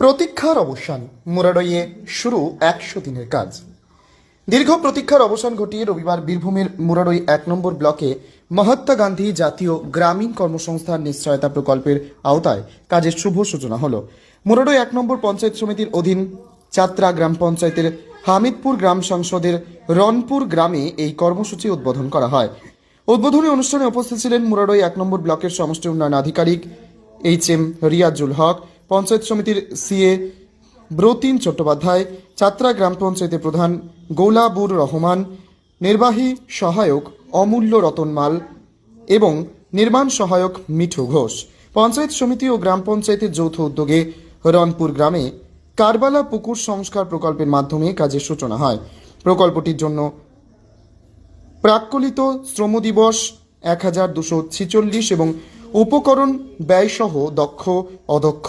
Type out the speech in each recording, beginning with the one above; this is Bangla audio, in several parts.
প্রতীক্ষার অবসান, মুরাডইয়ে শুরু 100 দিনের কাজ। দীর্ঘ প্রতীক্ষার অবসান ঘটিয়ে রবিবার বীরভূমের মুরাডই 1 নম্বর ব্লকে মহাত্মা গান্ধী জাতীয় গ্রামীণ কর্মসংস্থান নিশ্চয়তা প্রকল্পের আওতায় কাজের শুভ সূচনা হলো। মুরাডই 1 নম্বর পঞ্চায়েত সমিতির অধীন চাত্রা গ্রাম পঞ্চায়েতের হামিদপুর গ্রাম সংসদের রনপুর গ্রামে এই কর্মসূচি উদ্বোধন করা হয়। উদ্বোধনী অনুষ্ঠানে উপস্থিত ছিলেন মুরাডই 1 নম্বর ব্লকের সমষ্টি উন্নয়ন আধিকারিক HM রিয়াজুল হক, পঞ্চায়েত সমিতির CA ব্রতিন চট্টোপাধ্যায়, চাত্রা গ্রাম পঞ্চায়েতের প্রধান গৌলাবুর রহমান, নির্বাহী সহায়ক অমূল্য রতন মাল এবং নির্মাণ সহায়ক মিঠু ঘোষ। পঞ্চায়েত সমিতি ও গ্রাম পঞ্চায়েতের যৌথ উদ্যোগে রনপুর গ্রামে কারবালা পুকুর সংস্কার প্রকল্পের মাধ্যমে কাজের সূচনা হয়। প্রকল্পটির জন্য প্রাক্কলিত শ্রম দিবস 1246 এবং উপকরণ ব্যয়সহ দক্ষ, অদক্ষ,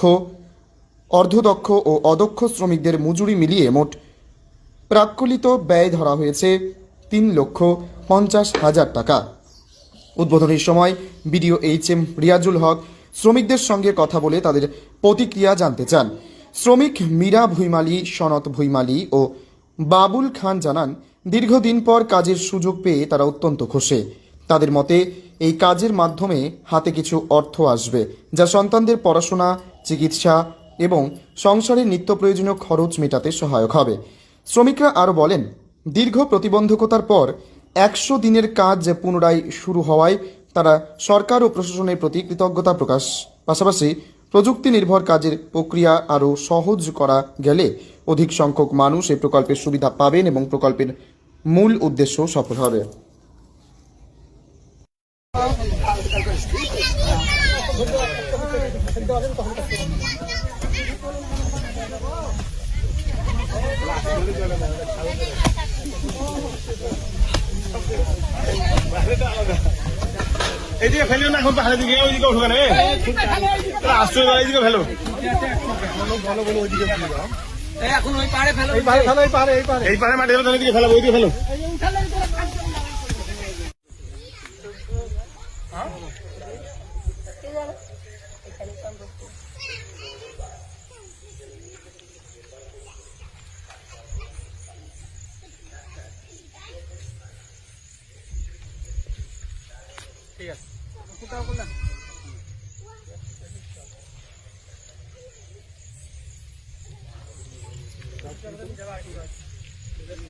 অর্ধদক্ষ ও অদক্ষ শ্রমিকদের মজুরি মিলিয়ে মোট প্রাক্কলিত ব্যয় ধরা হয়েছে 3,50,000 টাকা। উদ্বোধনের সময় BDO HM রিয়াজুল হক শ্রমিকদের সঙ্গে কথা বলে তাদের প্রতিক্রিয়া জানতে চান। শ্রমিক মীরা ভুইমালি, সনত ভুইমালি ও বাবুল খান জানান, দীর্ঘদিন পর কাজের সুযোগ পেয়ে তারা অত্যন্ত খুশি। তাদের মতে এই কাজের মাধ্যমে হাতে কিছু অর্থ আসবে, যা সন্তানদের পড়াশোনা, চিকিৎসা এবং সংসারের নিত্য প্রয়োজনীয় খরচ মেটাতে সহায়ক হবে। শ্রমিকরা আরও বলেন, দীর্ঘ প্রতিবন্ধকতার পর 100 দিনের কাজ পুনরায় শুরু হওয়ায় তারা সরকার ও প্রশাসনের প্রতি কৃতজ্ঞতা প্রকাশ, পাশাপাশি প্রযুক্তি নির্ভর কাজের প্রক্রিয়া আরও সহজ করা গেলে অধিক সংখ্যক মানুষ এই প্রকল্পের সুবিধা পাবেন এবং প্রকল্পের মূল উদ্দেশ্য সফল হবে। এইদিকে ফেলিও না, এখন পাহাড়ের দিকে ওইদিকে উঠবে না, আসছে এইদিকে ফেলো। এখন ওই পাড়ে ফেলো, এই পাড়ে মাটি ফেলো, ওইদিকে ফেলো, ওইদিকে ফেলো। ঠিক আছে।